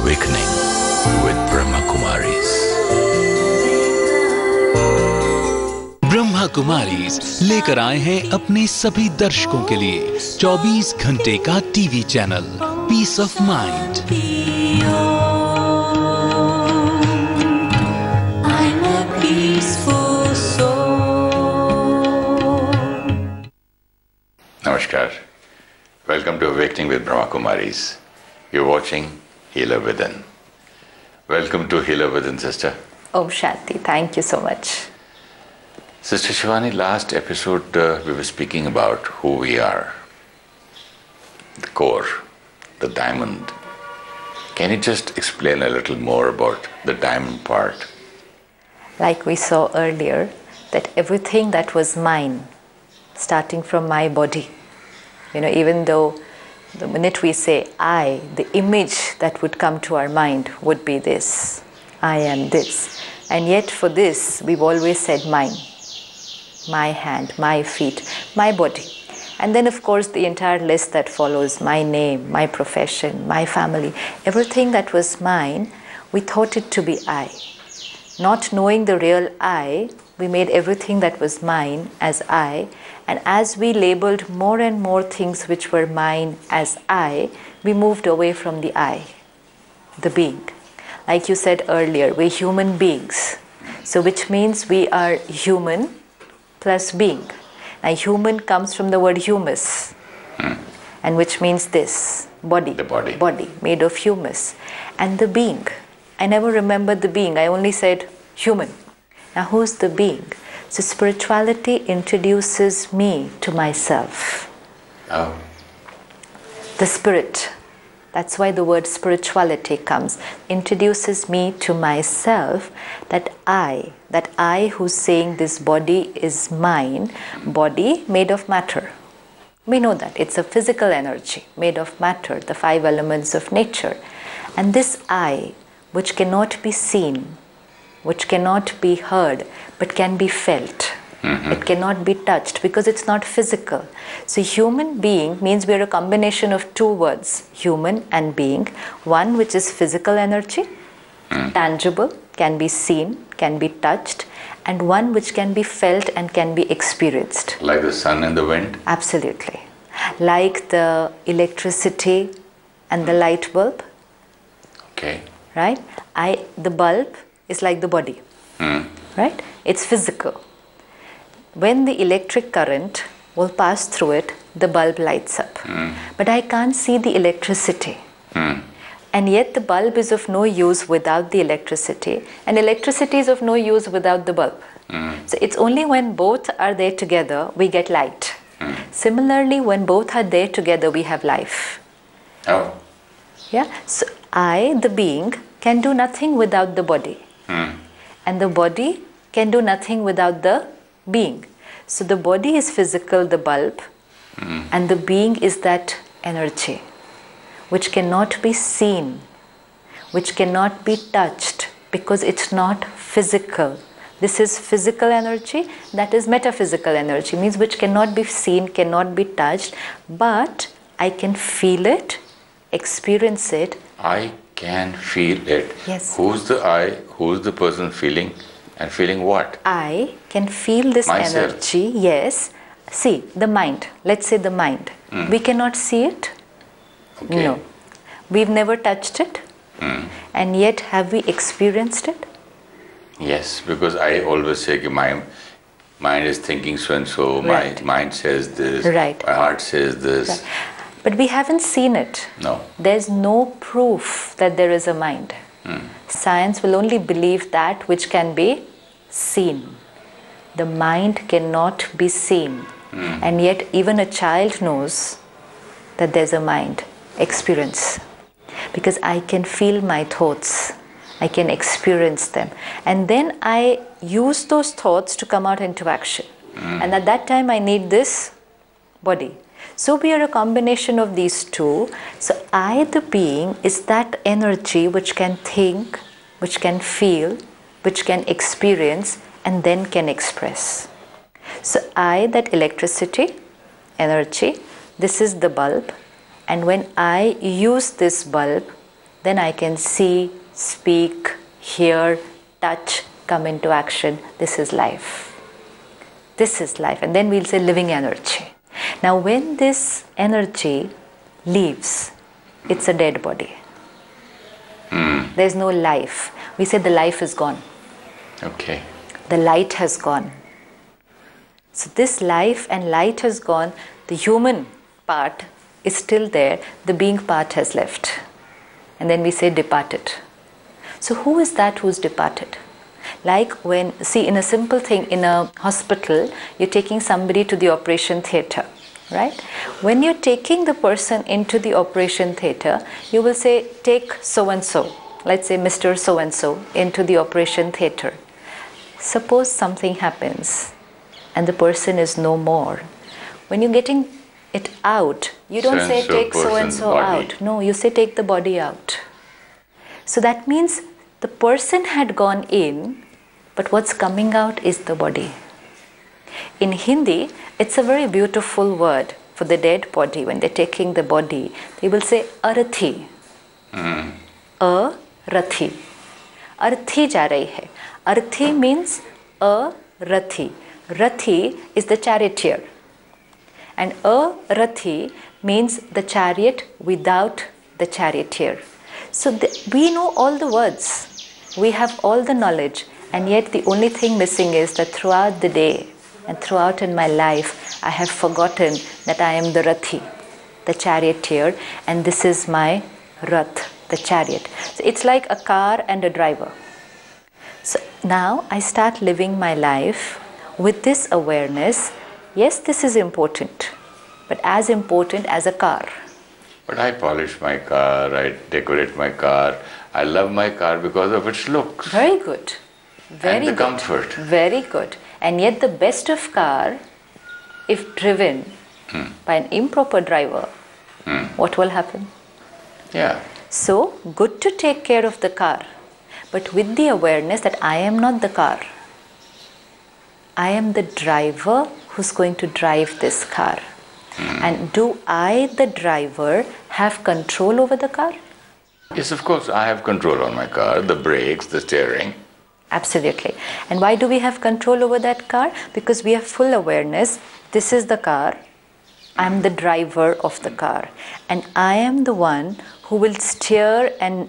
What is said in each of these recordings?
Awakening with Brahmakumaris. Brahma Kumaris लेकर आए हैं अपने सभी दर्शकों के लिए 24 घंटे का TV channel peace of mind. Namaskar. Welcome to Awakening with Brahmakumaris. You're watching Healer Within. Welcome to Healer Within, sister. Om Shanti. Thank you so much. Sister Shivani, last episode we were speaking about who we are. The core, the diamond. Can you just explain a little more about the diamond part? Like we saw earlier, that everything that was mine, starting from my body, even though the minute we say I, the image that would come to our mind would be this. I am this. And yet for this, we've always said mine. My hand, my feet, my body. And then of course the entire list that follows, my name, my profession, my family, everything that was mine, we thought it to be I. Not knowing the real I, we made everything that was mine as I, and as we labeled more and more things which were mine as I, we moved away from the I, the being. Like you said earlier, we're human beings. So which means we are human plus being. Now human comes from the word humus, and which means this, body. The body. Body, made of humus. And the being. I never remembered the being, I only said human. Now who's the being? So spirituality introduces me to myself. Oh. The spirit. That's why the word spirituality comes. Introduces me to myself, that I who's saying this body is mine, body made of matter. We know that. It's a physical energy made of matter, the 5 elements of nature. And this I, which cannot be seen, which cannot be heard, but can be felt. It cannot be touched because it's not physical. So human being means we are a combination of 2 words, human and being. One which is physical energy, tangible, can be seen, can be touched, and one which can be felt and can be experienced. Like the sun and the wind? Absolutely. Like the electricity and the light bulb. Okay. Right? The bulb is like the body. Right? It's physical. When the electric current will pass through it, the bulb lights up. But I can't see the electricity. And yet the bulb is of no use without the electricity, and electricity is of no use without the bulb. So it's only when both are there together we get light. Similarly, when both are there together we have life. Oh. Yeah. So I, the being, can do nothing without the body. And the body can do nothing without the being. So the body is physical, the bulb, and the being is that energy which cannot be seen, which cannot be touched because it's not physical. This is physical energy, that is metaphysical energy, means which cannot be seen, cannot be touched, but I can feel it, experience it. I can feel it. Yes. Who's the I? Who's the person feeling? And feeling what? I can feel this Myself. energy, yes. See, the mind, let's say the mind. We cannot see it. Okay. No. We've never touched it. And yet have we experienced it? Yes, because I always say my mind is thinking so and so, Right. my mind says this, Right. my heart says this. Right. But we haven't seen it. No. There's no proof that there is a mind. Science will only believe that which can be seen. The mind cannot be seen. And yet even a child knows that there's a mind. Experience. Because I can feel my thoughts. I can experience them. And then I use those thoughts to come out into action. And at that time I need this body. So we are a combination of these two. So I, the being, is that energy which can think, which can feel, which can experience, and then can express. So I, that electricity, energy, this is the bulb. And when I use this bulb, then I can see, speak, hear, touch, come into action. This is life. This is life. And then we'll say living energy. Now when this energy leaves, it's a dead body. There's no life. We say the life is gone. Okay. The light has gone. So this life and light has gone. The human part is still there. The being part has left. And then we say departed. So who is that who's departed? Like when, see, in a simple thing, in a hospital, you're taking somebody to the operation theatre, right? When you're taking the person into the operation theatre, you will say, take so-and-so, let's say Mr. So-and-so, into the operation theatre. Suppose something happens and the person is no more. When you're getting it out, you don't say take so-and-so out. No, you say take the body out. So that means the person had gone in, but what's coming out is the body. In Hindi, it's a very beautiful word for the dead body. When they're taking the body, they will say arathi. Arathi. Arthi ja rahi hai. Arthi means a rathi. Rathi is the charioteer. And a rathi means the chariot without the charioteer. So we know all the words. We have all the knowledge. And yet the only thing missing is that throughout the day and throughout in my life, I have forgotten that I am the rathi, the charioteer, and this is my rath, the chariot. So it's like a car and a driver. So now I start living my life with this awareness. Yes, this is important, but as important as a car. But I polish my car, I decorate my car. I love my car because of its looks. Very good. Very and the good. comfort. Very good. And yet the best of car, if driven by an improper driver, what will happen? Yeah. So, good to take care of the car, but with the awareness that I am not the car. I am the driver who's going to drive this car. And do I, the driver, have control over the car? Yes, of course, I have control on my car, the brakes, the steering. Absolutely. And why do we have control over that car? Because we have full awareness. This is the car. I'm the driver of the car. And I am the one who will steer and,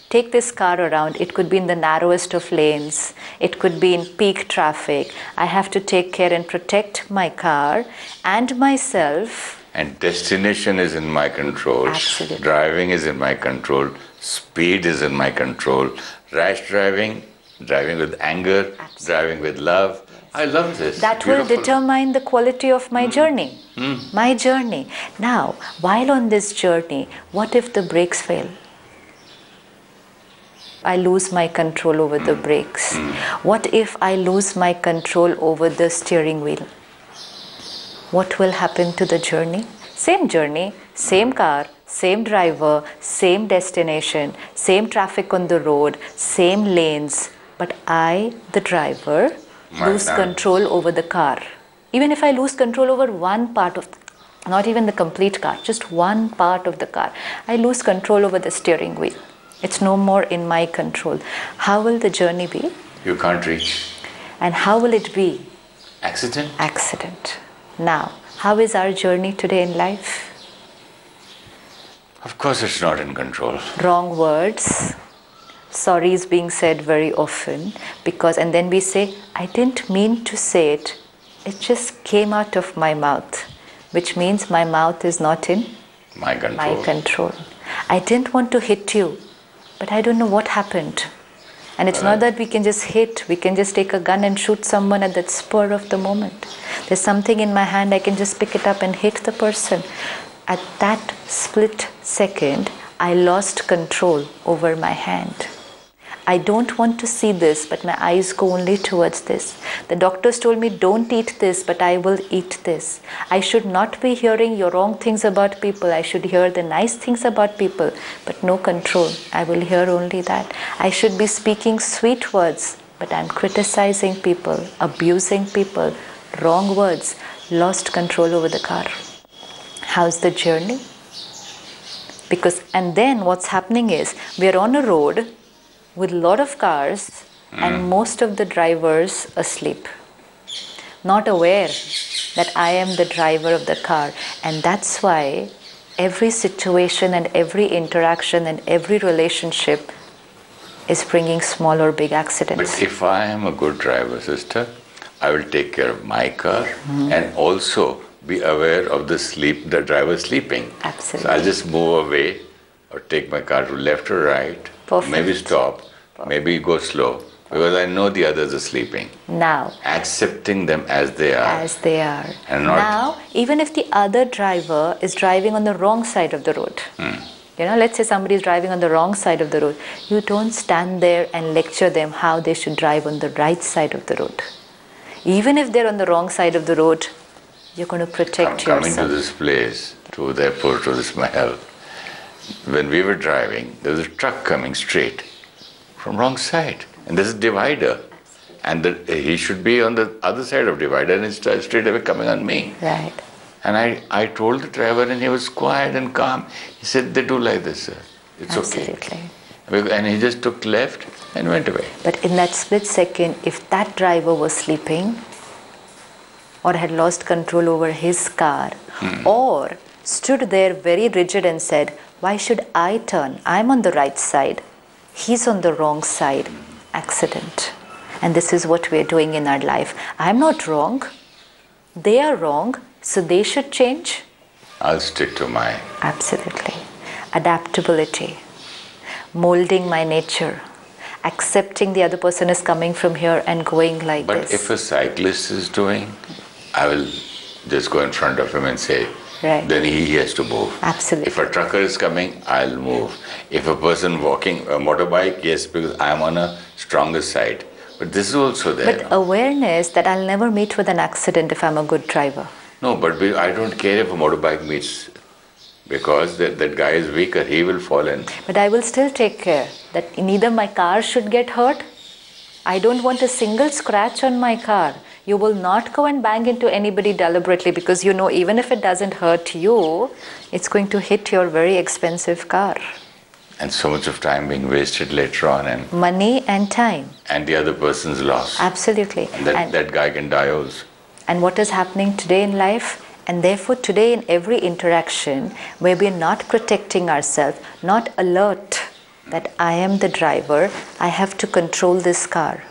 take this car around. It could be in the narrowest of lanes. It could be in peak traffic. I have to take care and protect my car and myself. And destination is in my control. Absolutely. Driving is in my control. Speed is in my control. Rash driving, driving with anger, driving with love. I love this. That will determine the quality of my journey. My journey. Now, while on this journey, what if the brakes fail? I lose my control over the brakes. What if I lose my control over the steering wheel? What will happen to the journey? Same car, same driver, same destination, same traffic on the road, same lanes. But I, the driver, lose control over the car. Even if I lose control over one part of, not even the complete car, just one part of the car, I lose control over the steering wheel. It's no more in my control. How will the journey be? You can't reach. And how will it be? Accident? Accident. Now, how is our journey today in life? Of course it's not in control. Wrong words. Sorry is being said very often because, and then we say, I didn't mean to say it. It just came out of my mouth, which means my mouth is not in my control. My control. I didn't want to hit you, but I don't know what happened. And it's not that we can just hit, we can just take a gun and shoot someone at that spur of the moment. There's something in my hand, I can just pick it up and hit the person. At that split second, I lost control over my hand. I don't want to see this, but my eyes go only towards this. The doctors told me, don't eat this, but I will eat this. I should not be hearing your wrong things about people. I should hear the nice things about people, but no control. I will hear only that. I should be speaking sweet words, but I'm criticizing people, abusing people, wrong words, lost control over the car. How's the journey? And then what's happening is we are on a road with a lot of cars and most of the drivers asleep, not aware that I am the driver of the car. And that's why every situation and every interaction and every relationship is bringing small or big accidents. But if I am a good driver, sister, I will take care of my car and also be aware of the driver sleeping. Absolutely. So I'll just move away or take my car to left or right. Perfect. Maybe stop, maybe go slow, because I know the others are sleeping. Now, accepting them as they are. As they are. And not now, even if the other driver is driving on the wrong side of the road, let's say somebody is driving on the wrong side of the road, you don't stand there and lecture them how they should drive on the right side of the road. Even if they're on the wrong side of the road, you're going to protect yourself. Coming to this place, to the airport, to this mahal, when we were driving, there was a truck coming straight from wrong side. And there's a divider. And he should be on the other side of divider and he's straight away coming on me. Right. And I told the driver and he was quiet and calm. He said, they do like this, sir. It's Absolutely. Okay. And he just took left and went away. But in that split second, if that driver was sleeping or had lost control over his car or stood there very rigid and said, why should I turn? I'm on the right side. He's on the wrong side. Accident. And this is what we're doing in our life. I'm not wrong. They are wrong. So they should change. I'll stick to mine. Absolutely. Adaptability. Molding my nature. Accepting the other person is coming from here and going like this. But this. if a cyclist is doing, I will just go in front of him and say, then he has to move. Absolutely. If a trucker is coming, I'll move. If a person walking a motorbike, yes, because I'm on a stronger side. But this is also there. But awareness that I'll never meet with an accident if I'm a good driver. No, but I don't care if a motorbike meets, because that guy is weaker, he will fall in. But I will still take care that neither my car should get hurt. I don't want a single scratch on my car. You will not go and bang into anybody deliberately because you know even if it doesn't hurt you, it's going to hit your very expensive car. And so much of time being wasted later on. And money and time. And the other person's lost. Absolutely. And that guy can die also. And what is happening today in life? And therefore today in every interaction where we're not protecting ourselves, not alert that I am the driver, I have to control this car.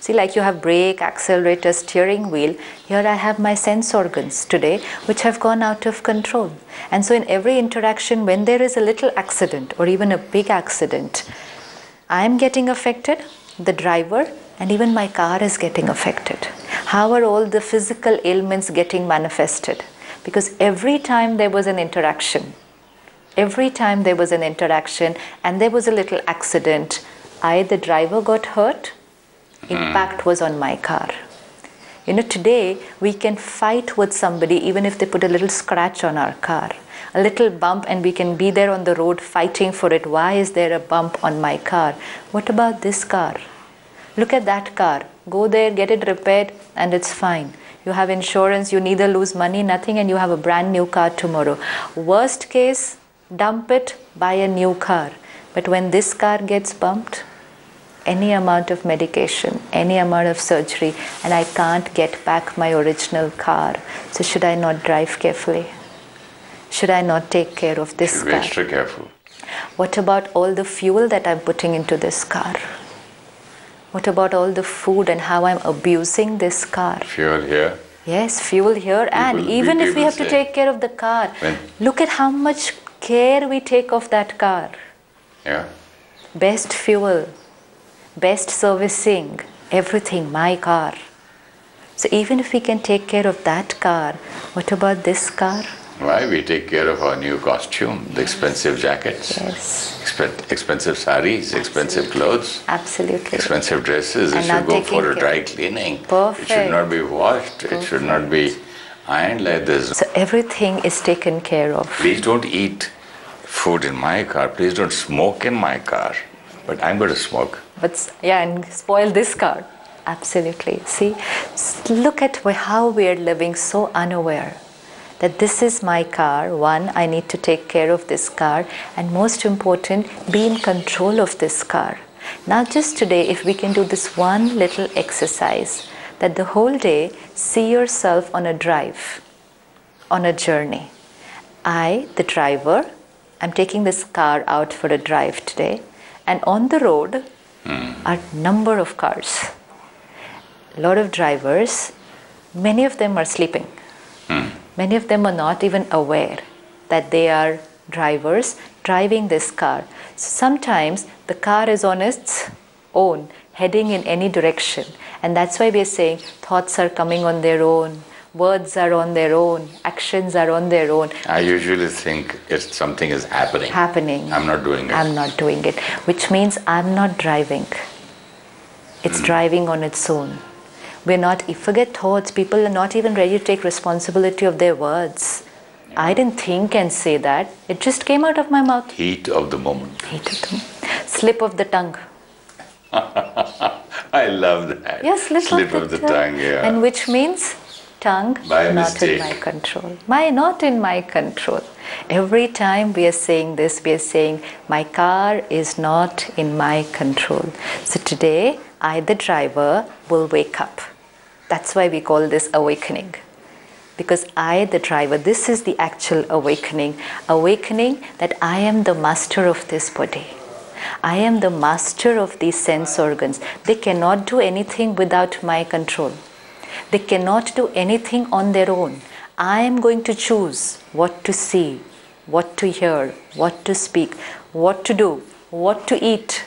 See, like you have brake, accelerator, steering wheel, here I have my sense organs today which have gone out of control. And so in every interaction when there is a little accident or even a big accident, I am getting affected, the driver, and even my car is getting affected. How are all the physical ailments getting manifested? Because every time there was an interaction and there was a little accident, I, the driver, got hurt, impact was on my car. Today we can fight with somebody even if they put a little scratch on our car, a little bump, and we can be there on the road fighting for it. Why is there a bump on my car? What about this car? Look at that car. Go there, get it repaired, and it's fine. You have insurance, you neither lose money, nothing, and you have a brand new car tomorrow. Worst case, dump it, buy a new car. But when this car gets bumped, any amount of medication, any amount of surgery, and I can't get back my original car. So should I not drive carefully? Should I not take care of this car? Be extra careful. What about all the fuel that I'm putting into this car? What about all the food and how I'm abusing this car? Fuel here. Yes, fuel here. And even if we have to take care of the car, look at how much care we take of that car. Yeah. Best fuel, best servicing, everything, my car. So even if we can take care of that car, what about this car? Why? We take care of our new costume, the expensive jackets, expensive saris, expensive clothes, expensive dresses. It should go for a dry cleaning. Perfect. It should not be washed. It should not be ironed like this. So everything is taken care of. Please don't eat food in my car. Please don't smoke in my car. But I'm going to smoke. And spoil this car. Absolutely. See, look at how we are living so unaware that this is my car. One, I need to take care of this car, and most important, be in control of this car. Now just today, if we can do this one little exercise, that the whole day, see yourself on a drive, on a journey. I, the driver, I'm taking this car out for a drive today, and on the road are number of cars. A lot of drivers, many of them are sleeping. Many of them are not even aware that they are drivers driving this car. So sometimes the car is on its own, heading in any direction. And that's why we're saying thoughts are coming on their own, words are on their own, actions are on their own. I usually think if something is happening. I'm not doing it. I'm not doing it, which means I'm not driving. It's driving on its own. We're not, forget thoughts, people are not even ready to take responsibility of their words. I didn't think and say that. It just came out of my mouth. Heat of the moment. Heat of the moment. Slip of the tongue. I love that. Yeah, slip of the tongue, yeah. And which means tongue By not mistake. in my control. Not in my control. Every time we are saying this, we are saying, my car is not in my control. So today, I, the driver, will wake up. That's why we call this awakening. Because I, the driver, this is the actual awakening. Awakening that I am the master of this body. I am the master of these sense organs. They cannot do anything without my control. They cannot do anything on their own. I am going to choose what to see, what to hear, what to speak, what to do, what to eat,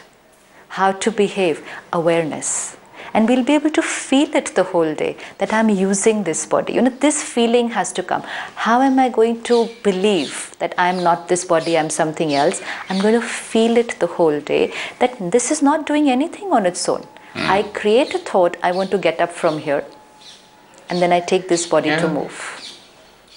how to behave. Awareness. And we'll be able to feel it the whole day, that I'm using this body. This feeling has to come. How am I going to believe that I'm not this body, I'm something else? I'm going to feel it the whole day, that this is not doing anything on its own. I create a thought, I want to get up from here, and then I take this body to move.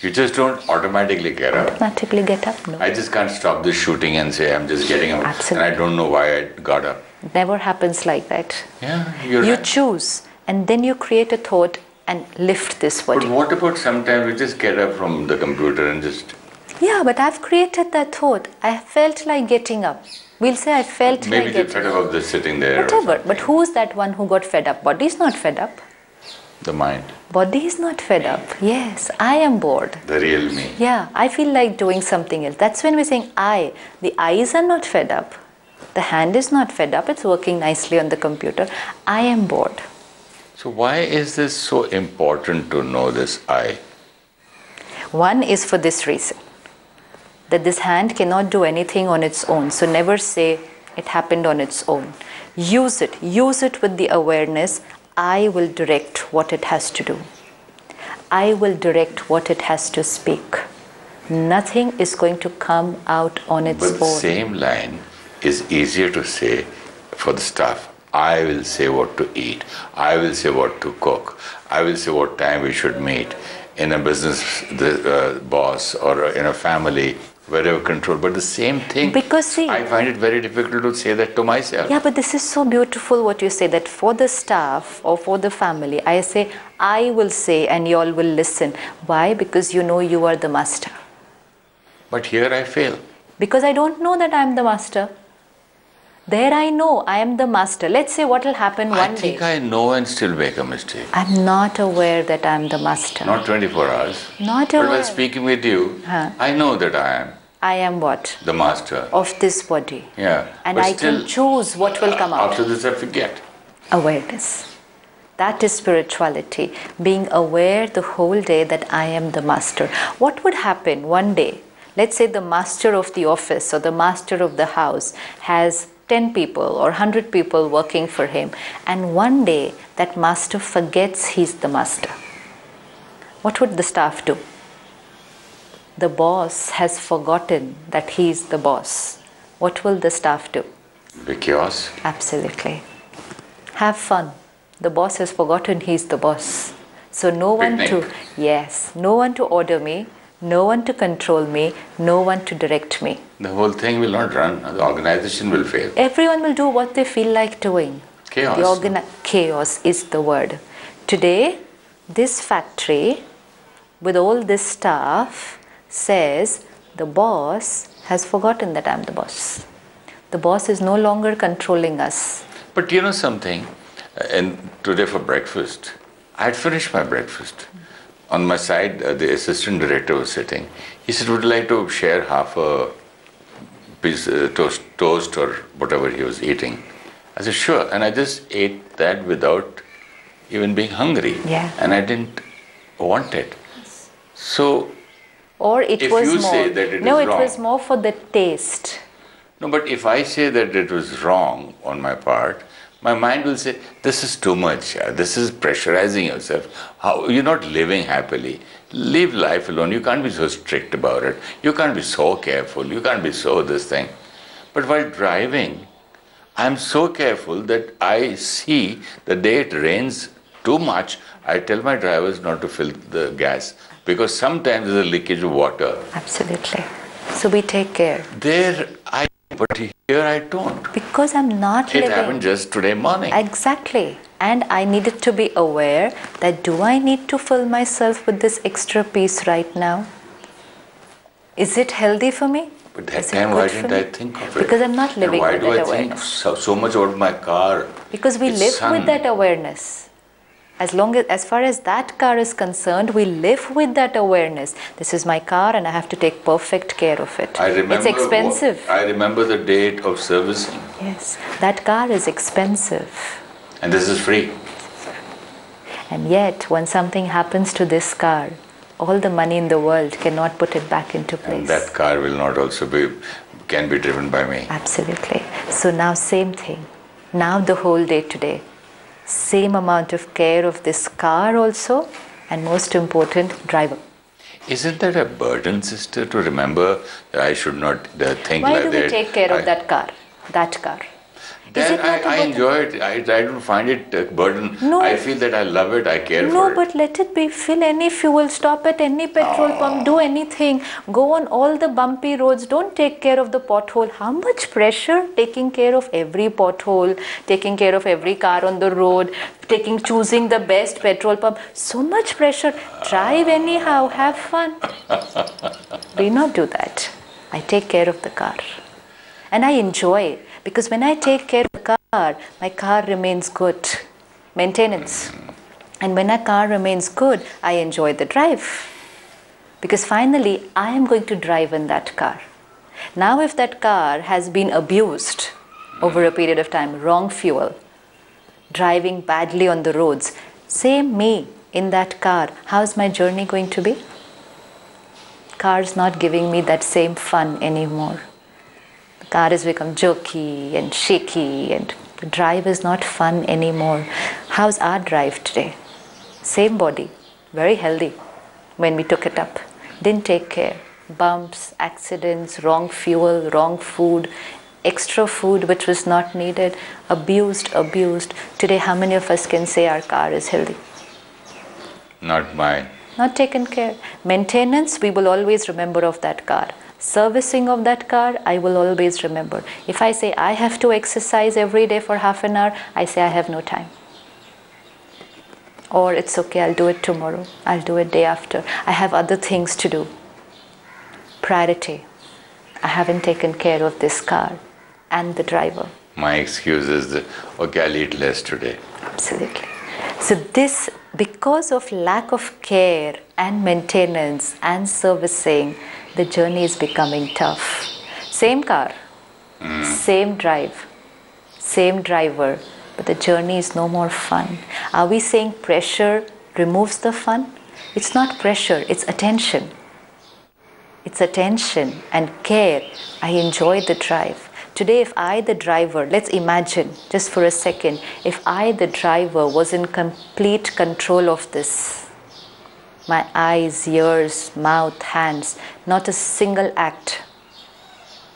You just don't automatically get up. Automatically get up, no. I just can't stop this shooting and say, I'm just getting up. Absolutely. And I don't know why I got up. Never happens like that. Yeah, you right. choose, and then you create a thought and lift this body. But what about sometimes we just get up from the computer and just... Yeah, but I've created that thought. I felt like getting up. We'll say I felt like Maybe getting you're fed up of just sitting there. Whatever, but who's that one who got fed up? Body is not fed up. The mind. Body is not fed up. Yes, I am bored. The real me. Yeah, I feel like doing something else. That's when we're saying I. The eyes are not fed up. The hand is not fed up. It's working nicely on the computer. I am bored. So why is this so important to know this I? One is for this reason, that this hand cannot do anything on its own. So never say it happened on its own. Use it. Use it with the awareness. I will direct what it has to do. I will direct what it has to speak. Nothing is going to come out on its own. But the same line is easier to say for the staff. I will say what to eat. I will say what to cook. I will say what time we should meet. In a business, the boss, or in a family, wherever control. But the same thing, because see, I find it very difficult to say that to myself. Yeah, but this is so beautiful what you say, that for the staff or for the family, I say, I will say and you all will listen. Why? Because you know you are the master. But here I fail. Because I don't know that I am the master. There I know I am the master. Let's say what will happen one day. I think I know and still make a mistake. I'm not aware that I am the master. Not 24 hours. Not But aware. while speaking with you, I know that I am. I am what? The master. Of this body. Yeah. And but I still, can choose what will come out. After this I forget. Awareness. That is spirituality. Being aware the whole day that I am the master. What would happen one day? Let's say the master of the office or the master of the house has 10 people or 100 people working for him, and one day that master forgets he's the master. What would the staff do? The boss has forgotten that he's the boss. What will the staff do? The chaos? Absolutely. Have fun. The boss has forgotten he's the boss. So no one to order me, no one to control me, no one to direct me. The whole thing will not run. The organization will fail. Everyone will do what they feel like doing. Chaos. Chaos is the word. Today, this factory with all this stuff says the boss has forgotten that I'm the boss. The boss is no longer controlling us. But you know something, and today for breakfast, I had finished my breakfast. On my side, the assistant director was sitting. He said, would you like to share half a piece toast or whatever he was eating? I said, sure. And I just ate that without even being hungry. Yeah. And I didn't want it. So, or it if was you more, say that it no, is it wrong, was more for the taste. no, but if I say that it was wrong on my part, my mind will say, this is too much. This is pressurizing yourself. How, you're not living happily. Leave life alone. You can't be so strict about it. You can't be so careful. You can't be so this thing. But while driving, I'm so careful that I see the day it rains too much, I tell my drivers not to fill the gas because sometimes there's a leakage of water. Absolutely. So we take care. But here I don't. Because I'm not It living. happened just today morning. Exactly. And I needed to be aware that do I need to fill myself with this extra piece right now? Is it healthy for me? But that Is it time, good why for didn't me? I think of it? Because I'm not living and with why that do I think awareness. so much about my car? Because we its live sun? with that awareness. As far as that car is concerned, we live with that awareness. This is my car and I have to take perfect care of it. I remember It's expensive. I remember the date of servicing. Yes, that car is expensive. And this is free. And yet, when something happens to this car, all the money in the world cannot put it back into place. And that car will not also can be driven by me. Absolutely. So now same thing. Now the whole day today. Same amount of care of this car also, and most important, driver. Isn't that a burden, sister, to remember that I should not think Why like do that? we take care of that car? That car. Is it not a I burden? enjoy it. I don't find it a burden. No. I feel that I love it. I care for No, it. but let it be. Fill any fuel, stop at any petrol pump, do anything. Go on all the bumpy roads. Don't take care of the pothole. How much pressure taking care of every pothole, taking care of every car on the road, choosing the best petrol pump. So much pressure. Drive anyhow, have fun. Do not do that. I take care of the car. And I enjoy it. Because when I take care of the car, my car remains good. Maintenance. And when a car remains good, I enjoy the drive. Because finally, I am going to drive in that car. Now if that car has been abused over a period of time, wrong fuel, driving badly on the roads, same me in that car, how's my journey going to be? Car's not giving me that same fun anymore. The car has become jerky and shaky and the drive is not fun anymore. How's our drive today? Same body, very healthy when we took it up. Didn't take care. Bumps, accidents, wrong fuel, wrong food, extra food which was not needed, abused. Today, how many of us can say our car is healthy? Not mine. Not taken care. Maintenance, we will always remember of that car. Servicing of that car, I will always remember. If I say I have to exercise every day for half an hour, I say I have no time. Or it's okay, I'll do it tomorrow. I'll do it day after. I have other things to do. Priority. I haven't taken care of this car and the driver. My excuse is that, okay, I'll eat less today. Absolutely. So this, because of lack of care and maintenance and servicing, the journey is becoming tough. Same car, same drive, same driver, but the journey is no more fun. Are we saying pressure removes the fun? It's not pressure, it's attention. It's attention and care. I enjoy the drive. Today, if I, the driver, let's imagine just for a second, if I, the driver, was in complete control of this, my eyes, ears, mouth, hands, not a single act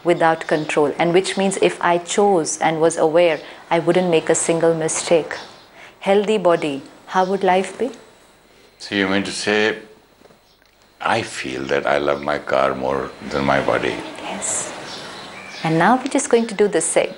without control. And which means if I chose and was aware, I wouldn't make a single mistake. Healthy body, how would life be? So you mean to say, I feel that I love my car more than my body. Yes. And now we're just going to do the same.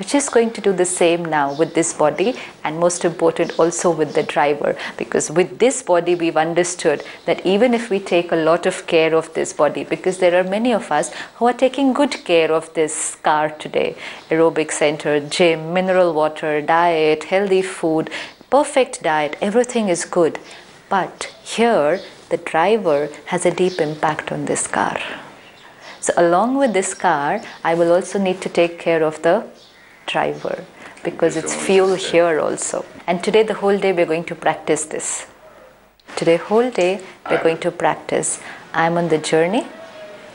which is going to do the same now with this body, and most important also with the driver, because with this body we've understood that even if we take a lot of care of this body, because there are many of us who are taking good care of this car today, aerobic center, gym, mineral water, diet, healthy food, perfect diet, everything is good, but here the driver has a deep impact on this car. So along with this car, I will also need to take care of the driver, because it's fuel here also. And today the whole day we're going to practice this. Today whole day we're going to practice. I'm on the journey.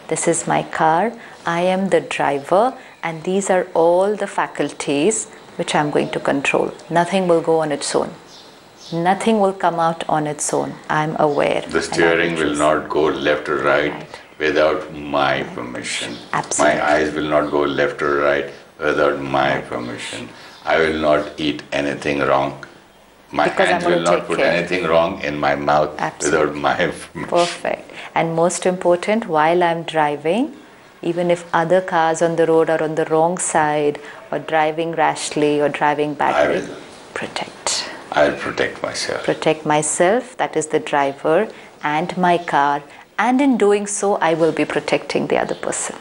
This is my car. I am the driver, and these are all the faculties which I'm going to control. Nothing will go on its own. Nothing will come out on its own. I'm aware. The steering will not go left or right without my permission. Absolutely. My eyes will not go left or right without my permission. I will not eat anything wrong. My hands will not put anything wrong in my mouth without my permission. Perfect. And most important, while I'm driving, even if other cars on the road are on the wrong side or driving rashly or driving badly, protect. I'll protect myself. Protect myself, that is the driver, and my car, and in doing so, I will be protecting the other person.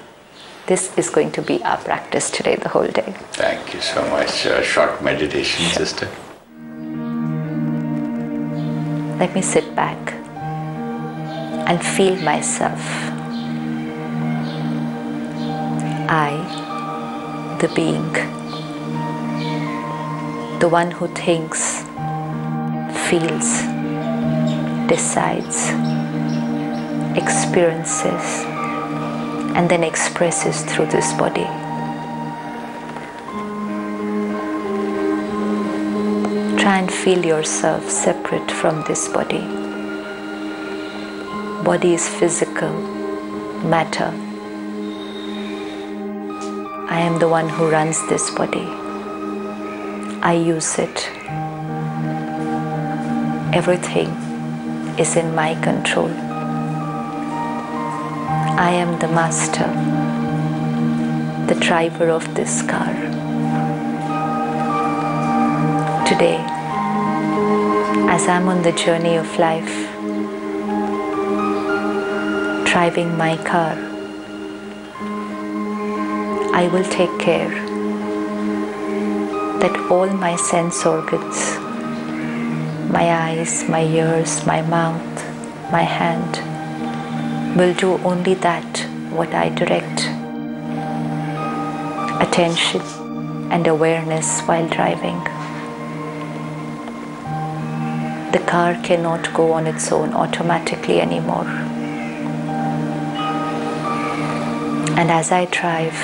This is going to be our practice today, the whole day. Thank you so much. Short meditation, sister. Let me sit back and feel myself. I, the being, the one who thinks, feels, decides, experiences, and then expresses through this body. Try and feel yourself separate from this body. Body is physical, matter. I am the one who runs this body. I use it. Everything is in my control. I am the master, the driver of this car. Today, as I'm on the journey of life, driving my car, I will take care that all my sense organs, my eyes, my ears, my mouth, my hand, will do only that what I direct. Attention and awareness while driving. The car cannot go on its own automatically anymore. And as I drive,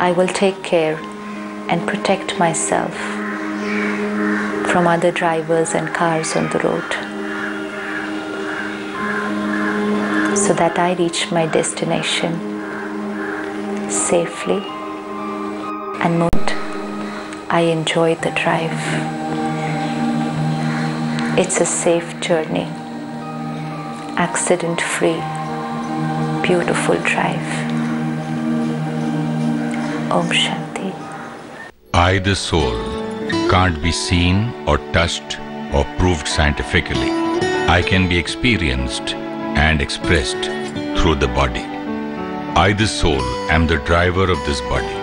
I will take care and protect myself from other drivers and cars on the road, so that I reach my destination safely and I enjoy the drive. It's a safe journey, accident-free, beautiful drive. Om Shanti. I, the soul, can't be seen or touched or proved scientifically. I can be experienced and expressed through the body. I, the soul, am the driver of this body.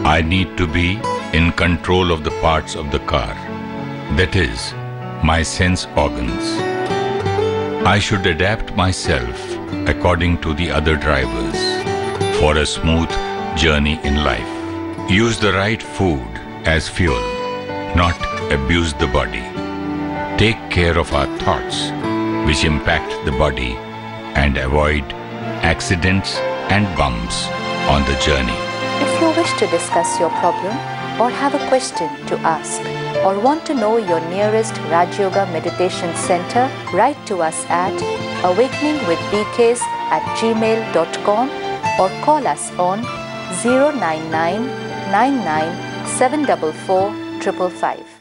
I need to be in control of the parts of the car, that is, my sense organs. I should adapt myself according to the other drivers for a smooth journey in life. Use the right food as fuel, not abuse the body. Take care of our thoughts, which impact the body, and avoid accidents and bumps on the journey. If you wish to discuss your problem or have a question to ask or want to know your nearest Rajayoga Meditation Center, write to us at awakeningwithbks@gmail.com or call us on 099 99 744 555.